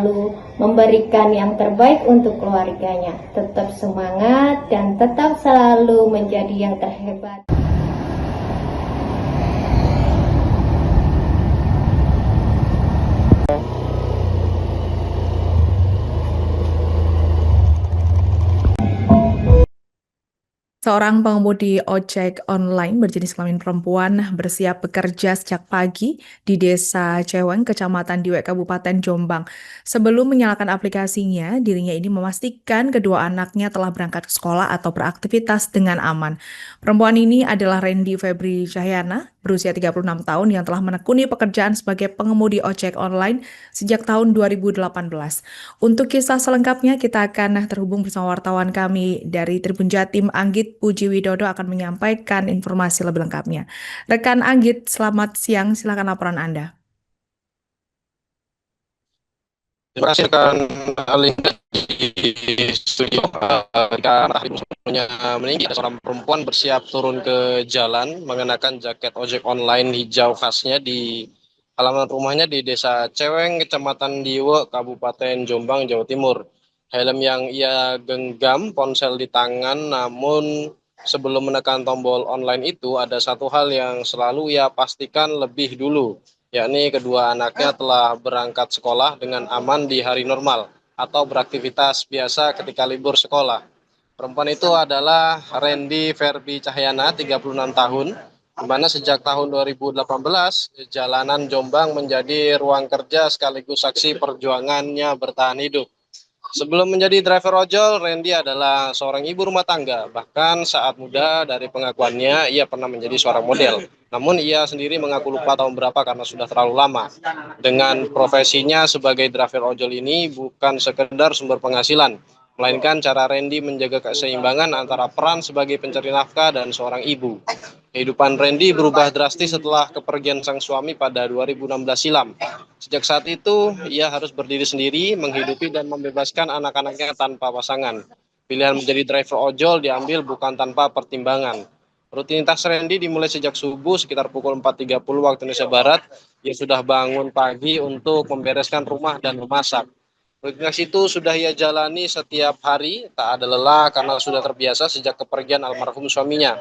selalu memberikan yang terbaik untuk keluarganya. Tetap semangat dan tetap selalu menjadi yang terhebat. Seorang pengemudi ojek online berjenis kelamin perempuan bersiap bekerja sejak pagi di Desa Ceweng, Kecamatan Diwek, Kabupaten Jombang. Sebelum menyalakan aplikasinya, dirinya ini memastikan kedua anaknya telah berangkat ke sekolah atau beraktivitas dengan aman. Perempuan ini adalah Randy Febri Cahyana, berusia 36 tahun yang telah menekuni pekerjaan sebagai pengemudi ojek online sejak tahun 2018. Untuk kisah selengkapnya, kita akan terhubung bersama wartawan kami dari Tribun Jatim, Anggit Puji Widodo akan menyampaikan informasi lebih lengkapnya. Rekan Anggit, selamat siang. Silakan laporan Anda. Terima kasih rekan Alinda di studio. Rekan hari sebelumnya meninggi, ada seorang perempuan bersiap turun ke jalan mengenakan jaket ojek online hijau khasnya di halaman rumahnya di Desa Ceweng, Kecamatan Diwe, Kabupaten Jombang, Jawa Timur. Helm yang ia genggam, ponsel di tangan, namun sebelum menekan tombol online itu ada satu hal yang selalu ia pastikan lebih dulu, yakni kedua anaknya telah berangkat sekolah dengan aman di hari normal atau beraktivitas biasa ketika libur sekolah. Perempuan itu adalah Randy Ferbi Cahyana, 36 tahun, di mana sejak tahun 2018 jalanan Jombang menjadi ruang kerja sekaligus saksi perjuangannya bertahan hidup. Sebelum menjadi driver ojol, Randy adalah seorang ibu rumah tangga. Bahkan saat muda, dari pengakuannya, ia pernah menjadi seorang model. Namun ia sendiri mengaku lupa tahun berapa karena sudah terlalu lama. Dengan profesinya sebagai driver ojol ini bukan sekedar sumber penghasilan, melainkan cara Randy menjaga keseimbangan antara peran sebagai pencari nafkah dan seorang ibu. Kehidupan Randy berubah drastis setelah kepergian sang suami pada 2016 silam. Sejak saat itu, ia harus berdiri sendiri, menghidupi dan membebaskan anak-anaknya tanpa pasangan. Pilihan menjadi driver ojol diambil bukan tanpa pertimbangan. Rutinitas Randy dimulai sejak subuh sekitar pukul 4.30 waktu Indonesia Barat. Ia sudah bangun pagi untuk membereskan rumah dan memasak. Rutinitas itu sudah ia jalani setiap hari, tak ada lelah karena sudah terbiasa sejak kepergian almarhum suaminya.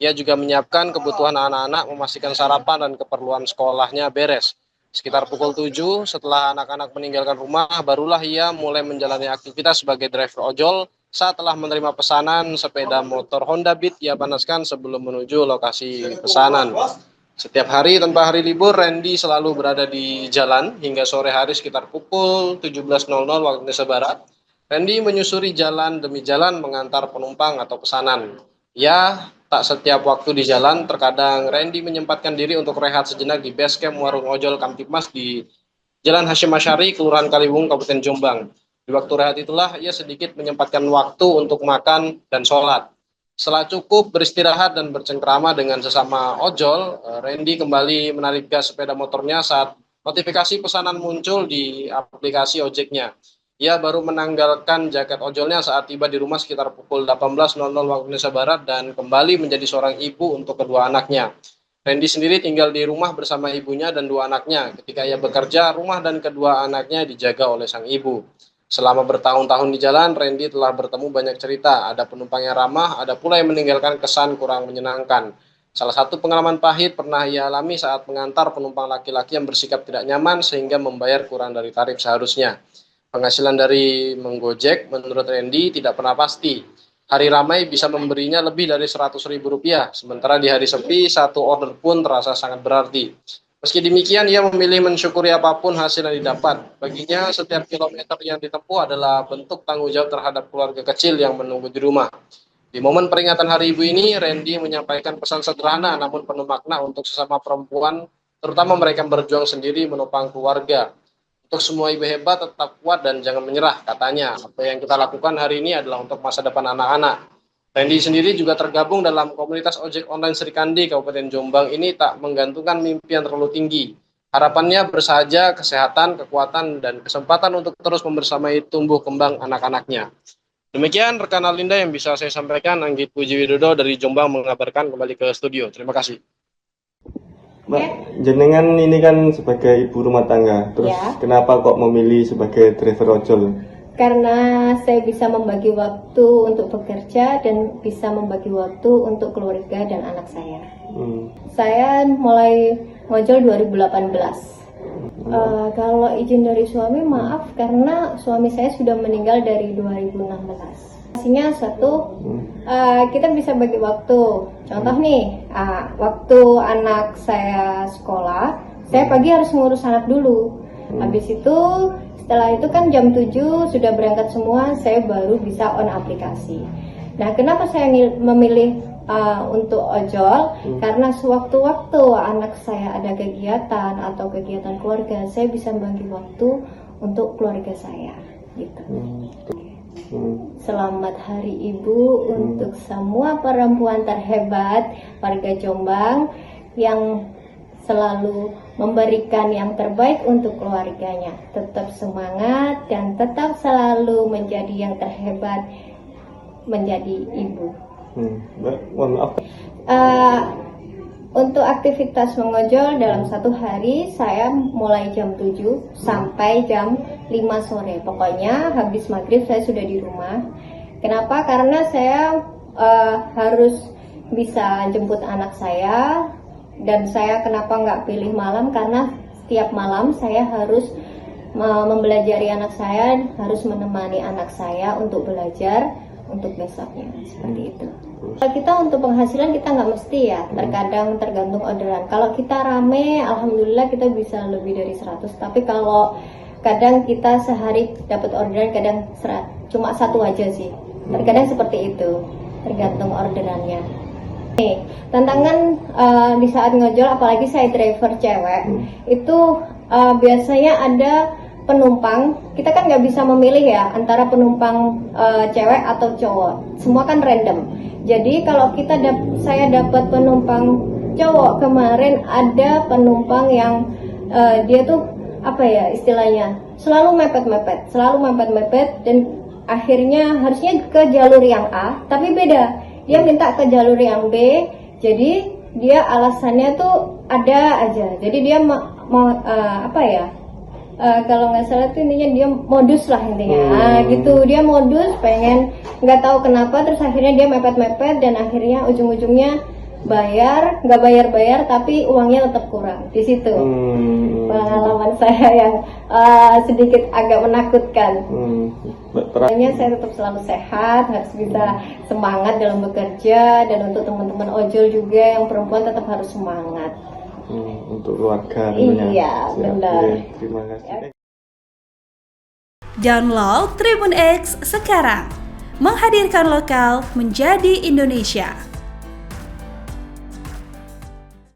Ia juga menyiapkan kebutuhan anak-anak, memastikan sarapan dan keperluan sekolahnya beres. Sekitar pukul 7 setelah anak-anak meninggalkan rumah, barulah ia mulai menjalani aktivitas sebagai driver ojol saat telah menerima pesanan sepeda motor Honda Beat ia panaskan sebelum menuju lokasi pesanan. Setiap hari tanpa hari libur, Randy selalu berada di jalan hingga sore hari sekitar pukul 17.00 waktu Indonesia Barat. Randy menyusuri jalan demi jalan mengantar penumpang atau pesanan. Ya, tak setiap waktu di jalan, terkadang Randy menyempatkan diri untuk rehat sejenak di base camp warung ojol Kamtipmas di Jalan Hasyim Asyari, Kelurahan Kaliwung, Kabupaten Jombang. Di waktu rehat itulah ia sedikit menyempatkan waktu untuk makan dan sholat. Setelah cukup beristirahat dan bercengkrama dengan sesama ojol, Randy kembali menarik gas sepeda motornya saat notifikasi pesanan muncul di aplikasi ojeknya. Ia baru menanggalkan jaket ojolnya saat tiba di rumah sekitar pukul 18.00 waktu Indonesia Barat dan kembali menjadi seorang ibu untuk kedua anaknya. Randy sendiri tinggal di rumah bersama ibunya dan dua anaknya. Ketika ia bekerja, rumah dan kedua anaknya dijaga oleh sang ibu. Selama bertahun-tahun di jalan, Randy telah bertemu banyak cerita. Ada penumpang yang ramah, ada pula yang meninggalkan kesan kurang menyenangkan. Salah satu pengalaman pahit pernah ia alami saat mengantar penumpang laki-laki yang bersikap tidak nyaman sehingga membayar kurang dari tarif seharusnya. Penghasilan dari menggojek menurut Randy tidak pernah pasti. Hari ramai bisa memberinya lebih dari Rp100.000, sementara di hari sepi satu order pun terasa sangat berarti. Meski demikian, ia memilih mensyukuri apapun hasil yang didapat. Baginya, setiap kilometer yang ditempuh adalah bentuk tanggung jawab terhadap keluarga kecil yang menunggu di rumah. Di momen peringatan Hari Ibu ini, Randy menyampaikan pesan sederhana namun penuh makna untuk sesama perempuan, terutama mereka yang berjuang sendiri menopang keluarga. Untuk semua ibu hebat, tetap kuat dan jangan menyerah, katanya. Apa yang kita lakukan hari ini adalah untuk masa depan anak-anak. Randy sendiri juga tergabung dalam komunitas ojek online Serikandi Kabupaten Jombang ini tak menggantungkan mimpi yang terlalu tinggi. Harapannya bersahaja, kesehatan, kekuatan, dan kesempatan untuk terus membersamai tumbuh kembang anak-anaknya. Demikian rekan Alinda yang bisa saya sampaikan. Anggit Puji Widodo dari Jombang mengabarkan, kembali ke studio. Terima kasih. Mbak, jenengan ini kan sebagai ibu rumah tangga, terus Ya. kenapa kok memilih sebagai driver ojol? Karena saya bisa membagi waktu untuk bekerja dan bisa membagi waktu untuk keluarga dan anak saya. Saya mulai ngojol 2018. Kalau izin dari suami, maaf karena suami saya sudah meninggal dari 2016. Pastinya satu, kita bisa bagi waktu. Contoh nih, waktu anak saya sekolah, saya pagi harus ngurus anak dulu. Habis itu, setelah itu kan jam 7 sudah berangkat semua, saya baru bisa on aplikasi. Nah, kenapa saya memilih untuk ojol? Karena sewaktu-waktu anak saya ada kegiatan atau kegiatan keluarga, saya bisa bagi waktu untuk keluarga saya, gitu. Selamat Hari Ibu untuk semua perempuan terhebat warga Jombang yang selalu memberikan yang terbaik untuk keluarganya. Tetap semangat dan tetap selalu menjadi yang terhebat, menjadi ibu. Mbak, mohon maaf. Untuk aktivitas mengojol dalam satu hari saya mulai jam 7 sampai jam 5 sore. Pokoknya habis maghrib saya sudah di rumah. Kenapa? Karena saya harus bisa jemput anak saya. Dan saya kenapa nggak pilih malam? Karena setiap malam saya harus mempelajari anak saya, harus menemani anak saya untuk belajar untuk besoknya, seperti itu. Kalau kita untuk penghasilan kita nggak mesti ya, terkadang tergantung orderan. Kalau kita rame, alhamdulillah kita bisa lebih dari 100. Tapi kalau kadang kita sehari dapat orderan, kadang cuma satu aja sih. Terkadang seperti itu, tergantung orderannya. Nih, tantangan di saat ngojol, apalagi saya driver cewek, itu biasanya ada penumpang, kita kan nggak bisa memilih ya antara penumpang cewek atau cowok, semua kan random. Jadi kalau saya dapat penumpang cowok kemarin, ada penumpang yang dia tuh apa ya istilahnya, selalu mepet dan akhirnya harusnya ke jalur yang A, tapi beda, dia minta ke jalur yang B. Jadi dia alasannya tuh ada aja. Jadi dia mau apa ya? Kalau nggak salah tuh intinya dia modus lah intinya, gitu. Dia modus, pengen nggak tahu kenapa, terus akhirnya dia mepet dan akhirnya ujung-ujungnya nggak bayar tapi uangnya tetap kurang. Di situ pengalaman saya yang sedikit agak menakutkan. Makanya saya tetap selalu sehat, harus bisa semangat dalam bekerja, dan untuk teman-teman ojol juga yang perempuan tetap harus semangat. Untuk keluarga tentunya. Iya, benar. Terima kasih. Download Tribun X sekarang, menghadirkan lokal menjadi Indonesia.